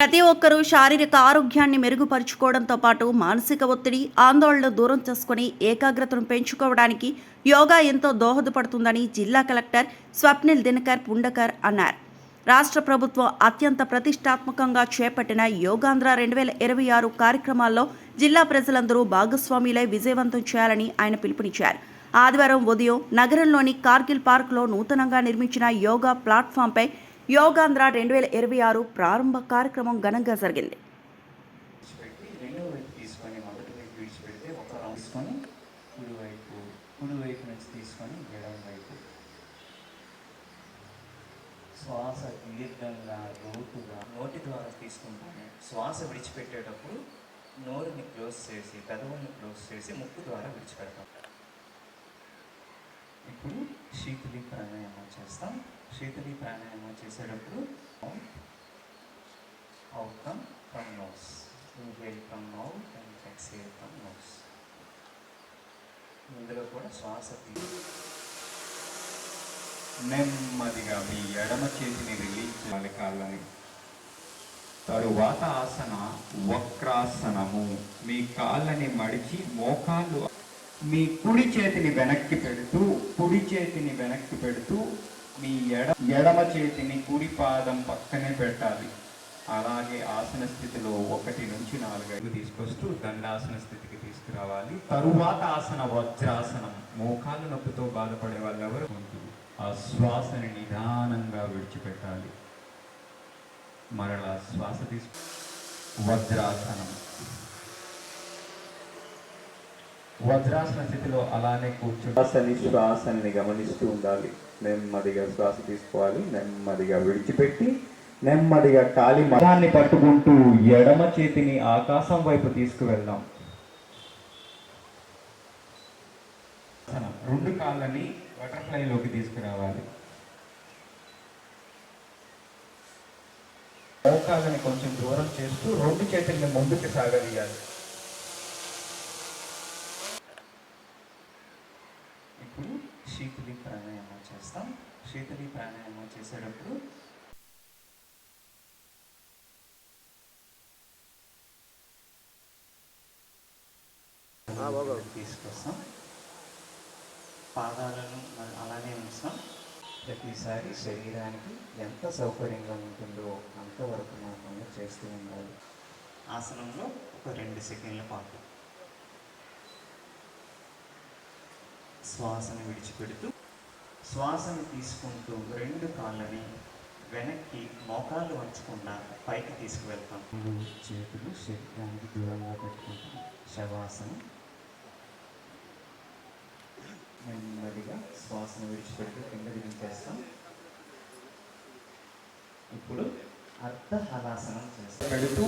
ప్రతి ఒక్కరూ శారీరక ఆరోగ్యాన్ని మెరుగుపరుచుకోవడంతో పాటు మానసిక ఒత్తిడి, ఆందోళనలు దూరం చేసుకుని ఏకాగ్రతను పెంచుకోవడానికి యోగా ఎంతో దోహదపడుతుందని జిల్లా కలెక్టర్ స్వప్నిల్ దినకర్ పుండకర్ అన్నారు. రాష్ట్ర ప్రభుత్వం అత్యంత ప్రతిష్టాత్మకంగా చేపట్టిన యోగాంధ్ర 2026 కార్యక్రమాల్లో జిల్లా ప్రజలందరూ భాగస్వాములై విజయవంతం చేయాలని ఆయన పిలుపునిచ్చారు. ఆదివారం ఉదయం నగరంలోని కార్గిల్ పార్క్లో నూతనంగా నిర్మించిన యోగా ప్లాట్ఫామ్పై యోగాంధ్ర 2026 ప్రారంభ కార్యక్రమం ఘనంగా జరిగింది. శ్వాస దీర్ఘంగా లోతుగా నోటి ద్వారా తీసుకుంటాము. శ్వాస విడిచిపెట్టేటప్పుడు నోరుని క్లోజ్ చేసి పెదవుల్ని క్లోజ్ చేసి ముక్కు ద్వారా విడిచిపెడతాం. ఇప్పుడు శీతలి ప్రాణాయామం చేస్తాం. శీతలి ప్రాణాయామం చేసేటప్పుడు outcome from nose, inhale from mouth and exhale from nose. ఇందులో కూడా శ్వాస నెమ్మదిగా మీ ఎడమ చేతిని రిలీజ్ చేయాలి కాళ్ళని. తరువాత ఆసన వక్రాసనము. మీ కాళ్ళని మడిచి మోకాళ్ళు మీ కుడి చేతిని వెనక్కి పెడుతూ మీ ఎడమ చేతిని కుడి పాదం పక్కనే పెట్టాలి. అలాగే ఆసన స్థితిలో 1 నుంచి 4 తీసుకొస్తూ దండాసన స్థితికి తీసుకురావాలి. తరువాత ఆసన వజ్రాసనం. మోకాళ్ళ నొప్పితో బాధపడే వాళ్ళు ఎవరు ఆ శ్వాసని నిదానంగా విడిచిపెట్టాలి. మరలా శ్వాస తీసుకు వజ్రాసనం. వజ్రాసన స్థితిలో అలానే కూర్చొని శ్వాసని గమనిస్తూ ఉండాలి. నెమ్మదిగా శ్వాస తీసుకోవాలి. నెమ్మదిగా విడిచిపెట్టి నెమ్మదిగా కాలి మదాన్ని పట్టుకుంటూ ఎడమ చేతిని ఆకాశం వైపు తీసుకువెళ్దాం. 2 కాళ్ళని బటర్ఫ్లైలోకి తీసుకురావాలి. మోకాళ్ళని కొంచెం దూరం చేస్తూ 2 చేతుల్ని ముందుకు సాగదీయాలి. ఇప్పుడు శీతలి ప్రాణాయామం చేస్తాం. శీతలి ప్రాణాయామం చేసేటప్పుడు తీసుకొస్తాం. పాదాలను అలానే ఉంచాం. ప్రతిసారి శరీరానికి ఎంత సౌకర్యంగా ఉంటుందో అంతవరకు మాత్రమే చేస్తూ ఉండాలి. ఆసనంలో ఒక 2 సెకండ్ల పాటు శ్వాసను విడిచిపెడుతూ శ్వాసను తీసుకుంటూ 2 కాళ్ళని వెనక్కి మోకాళ్ళు వంచకుండా పైకి తీసుకువెళ్తాం. చేతులు శరీరానికి దూరంగా పెట్టుకుంటాం. శవాసనం. నెమ్మదిగా శ్వాసను విడిచిపెడుతూ కిందకి దించేస్తాం. ఇప్పుడు అర్ధ హలాసనం చేస్తాం. పెడుతూ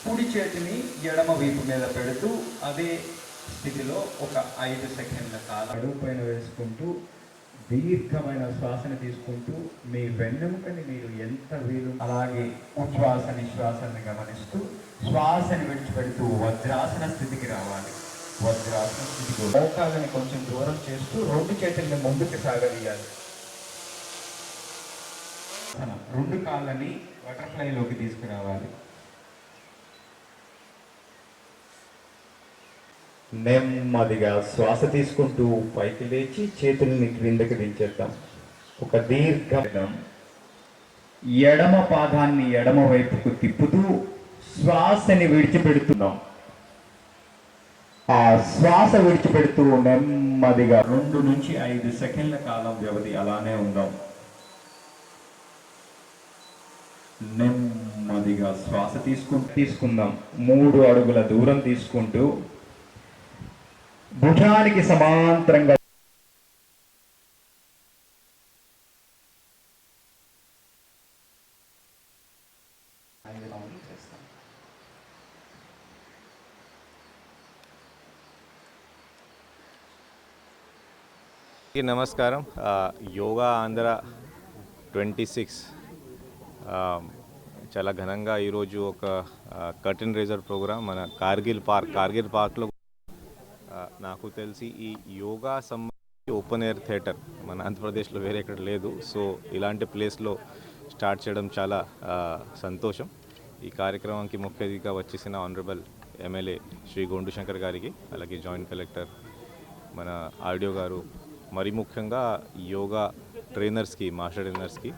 కుడి చేతిని ఎడమ వీపు మీద పెడుతూ అదే స్థితిలో ఒక 5 సెకండ్ల కాలం అడుగు పైన వేసుకుంటూ దీర్ఘమైన శ్వాసని తీసుకుంటూ మీ వెన్నెముకని మీరు ఎంత వీలు అలాగే ఉచ్ఛ్వాస నిశ్వాసాన్ని గమనిస్తూ శ్వాసని విడిచిపెడుతూ వజ్రాసన స్థితికి రావాలి. వజ్రాసన స్థితికి మోకాళ్ళని కొంచెం దూరం చేస్తూ 2 చేతుల్ని ముందుకు సాగదీయాలి. 2 కాళ్ళని బటర్ఫ్లైలోకి తీసుకురావాలి. నెమ్మదిగా శ్వాస తీసుకుంటూ పైకి లేచి చేతుల్ని క్రిందకి దించేద్దాం. ఒక దీర్ఘం. ఎడమ పాదాన్ని ఎడమ వైపుకు తిప్పుతూ శ్వాసని విడిచిపెడుతున్నాం. ఆ శ్వాస విడిచిపెడుతూ నెమ్మదిగా 2 నుంచి 5 సెకండ్ల కాలం వ్యవధి అలానే ఉందాం. నెమ్మదిగా శ్వాస తీసుకుందాం. 3 అడుగుల దూరం తీసుకుంటూ భుజానికి సమాంతరంగా చేస్తాం. నమస్కారం. యోగా ఆంధ్ర 26 చాలా ఘనంగా ఈరోజు ఒక కర్టెన్ రేజర్ ప్రోగ్రాం మన కార్గిల్ పార్క్లో నాకు తెలిసి ఈ యోగా సంబంధించి ఓపెన్ ఎయిర్ థియేటర్ మన ఆంధ్రప్రదేశ్లో వేరే ఎక్కడ లేదు. సో ఇలాంటి ప్లేస్లో స్టార్ట్ చేయడం చాలా సంతోషం. ఈ కార్యక్రమానికి ముఖ్య అతిథిగా వచ్చేసిన ఆనరబుల్ ఎమ్మెల్యే శ్రీ గొండు శంకర్ గారికి, అలాగే జాయింట్ కలెక్టర్ మన ఆర్డిఓ గారు, మరి ముఖ్యంగా యోగా ట్రైనర్స్కి, మాస్టర్ ట్రైనర్స్కి,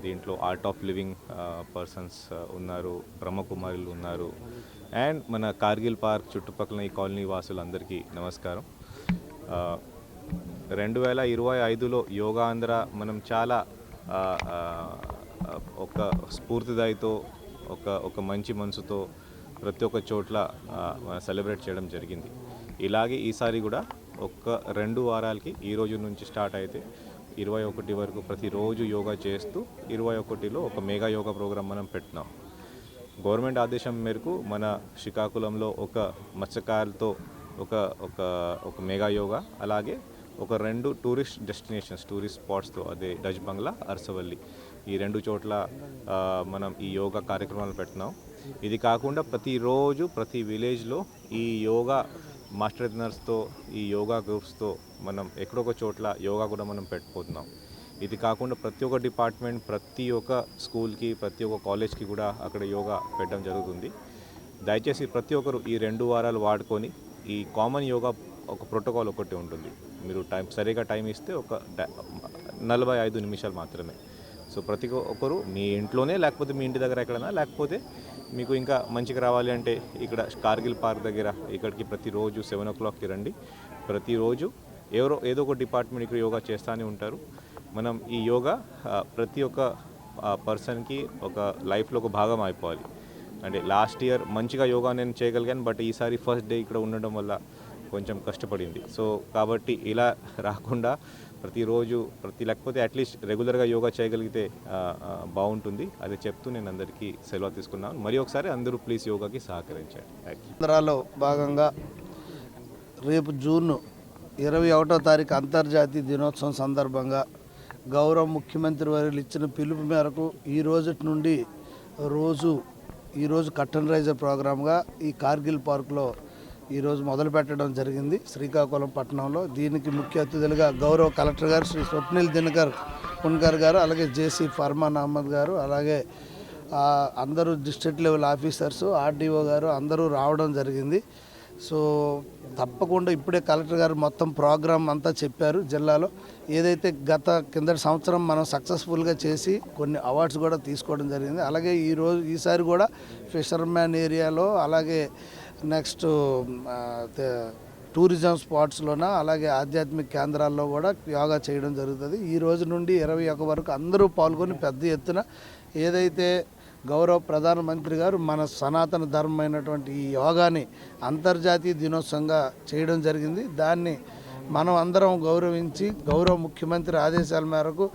దీంట్లో ఆర్ట్ ఆఫ్ లివింగ్ పర్సన్స్ ఉన్నారు, బ్రహ్మకుమారులు ఉన్నారు, అండ్ మన కార్గిల్ పార్క్ చుట్టుపక్కల ఈ కాలనీ వాసులందరికీ నమస్కారం. 2025లో యోగా ఆంధ్ర మనం చాలా ఒక స్ఫూర్తిదాయితో, ఒక మంచి మనసుతో ప్రతి ఒక్క చోట్ల సెలబ్రేట్ చేయడం జరిగింది. ఇలాగే ఈసారి కూడా 2 వారాలకి ఈ రోజు నుంచి స్టార్ట్ అయితే 21 వరకు ప్రతిరోజు యోగా చేస్తూ 21లో ఒక మెగా యోగా ప్రోగ్రాం మనం పెట్టినాం. గవర్నమెంట్ ఆదేశం మేరకు మన శ్రీకాకుళంలో ఒక మత్స్యకారులతో ఒక మెగా యోగా, అలాగే 2 టూరిస్ట్ డెస్టినేషన్స్, టూరిస్ట్ స్పాట్స్తో, అదే డచ్ బంగ్లా, అరసవల్లి, ఈ 2 చోట్ల మనం ఈ యోగా కార్యక్రమాలు పెట్టినాం. ఇది కాకుండా ప్రతిరోజు ప్రతి విలేజ్లో ఈ యోగా మాస్టర్ ట్రైనర్స్తో, ఈ యోగా గ్రూప్స్తో మనం ఎక్కడొక చోట్ల యోగా కూడా మనం పెట్టిపోతున్నాం. ఇది కాకుండా ప్రతి ఒక్క డిపార్ట్మెంట్, ప్రతి ఒక్క స్కూల్కి, ప్రతి ఒక్క కాలేజ్కి కూడా అక్కడ యోగా పెట్టడం జరుగుతుంది. దయచేసి ప్రతి ఒక్కరు ఈ 2 వారాలు వాడుకొని, ఈ కామన్ యోగా ఒక ప్రోటోకాల్ ఒకటి ఉంటుంది. మీరు సరిగా టైం ఇస్తే ఒక 45 నిమిషాలు మాత్రమే. సో ప్రతి ఒక్కరు మీ ఇంట్లోనే, లేకపోతే మీ ఇంటి దగ్గర ఎక్కడైనా, లేకపోతే మీకు ఇంకా మంచిగా రావాలి అంటే ఇక్కడ కార్గిల్ పార్క్ దగ్గర ఇక్కడికి ప్రతిరోజు 7 o'clockకి రండి. ప్రతిరోజు ఏదో ఒక డిపార్ట్మెంట్ ఇక్కడ యోగా చేస్తూనే ఉంటారు. మనం ఈ యోగా ప్రతి ఒక్క పర్సన్కి ఒక లైఫ్లో ఒక భాగం అయిపోవాలి. అంటే లాస్ట్ ఇయర్ మంచిగా యోగా నేను చేయగలిగాను, బట్ ఈసారి ఫస్ట్ డే ఇక్కడ ఉండడం వల్ల కొంచెం కష్టపడింది. సో కాబట్టి ఇలా రాకుండా ప్రతిరోజు లేకపోతే అట్లీస్ట్ రెగ్యులర్గా యోగా చేయగలిగితే బాగుంటుంది. అది చెప్తూ నేను అందరికీ సెలవు తీసుకున్నాను. మరి ఒకసారి అందరూ ప్లీజ్ యోగాకి సహకరించండి. Thank you. ఆంధ్రాలో భాగంగా రేపు జూన్ 21వ తారీఖు అంతర్జాతీయ దినోత్సవం సందర్భంగా గౌరవ ముఖ్యమంత్రి వర్యులు ఇచ్చిన పిలుపు మేరకు ఈరోజు కర్టన్ రైజర్ ప్రోగ్రామ్గా ఈ కార్గిల్ పార్క్లో ఈరోజు మొదలు పెట్టడం జరిగింది, శ్రీకాకుళం పట్టణంలో. దీనికి ముఖ్య అతిథులుగా గౌరవ కలెక్టర్ గారు శ్రీ స్వప్నిల్ దినకర్ పున్కర్ గారు, అలాగే జేసీ ఫర్మాన్ అహ్మద్ గారు, అలాగే అందరూ డిస్ట్రిక్ట్ లెవెల్ ఆఫీసర్స్, ఆర్డీఓ గారు అందరూ రావడం జరిగింది. సో తప్పకుండా ఇప్పుడే కలెక్టర్ గారు మొత్తం ప్రోగ్రామ్ అంతా చెప్పారు. జిల్లాలో ఏదైతే కిందటి సంవత్సరం మనం సక్సెస్ఫుల్గా చేసి కొన్ని అవార్డ్స్ కూడా తీసుకోవడం జరిగింది. అలాగే ఈసారి కూడా ఫిషర్మ్యాన్ ఏరియాలో, అలాగే నెక్స్ట్ టూరిజం స్పాట్స్లోన, అలాగే ఆధ్యాత్మిక కేంద్రాల్లో కూడా యోగా చేయడం జరుగుతుంది. ఈ రోజు నుండి 21 వరకు అందరూ పాల్గొని పెద్ద ఎత్తున ఏదైతే గౌరవ ప్రధానమంత్రి గారు మన సనాతన ధర్మమైనటువంటి ఈ యోగాని అంతర్జాతీయ దినోత్సవంగా చేయడం జరిగింది. దాన్ని మనం అందరం గౌరవించి, గౌరవ ముఖ్యమంత్రి ఆదేశాల మేరకు,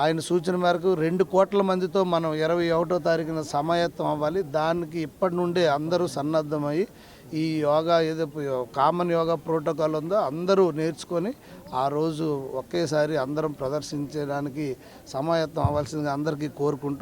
ఆయన సూచన మేరకు 2 కోట్ల మందితో మనం 21వ తారీఖున సమాయత్తం అవ్వాలి. దానికి ఇప్పటి నుండే అందరూ సన్నద్ధమై ఈ యోగా ఏదో కామన్ యోగా ప్రోటోకాల్ ఉందో అందరూ నేర్చుకొని ఆ రోజు ఒకేసారి అందరం ప్రదర్శించడానికి సమాయత్తం అవ్వాల్సిందిగా అందరికీ కోరుకుంటూ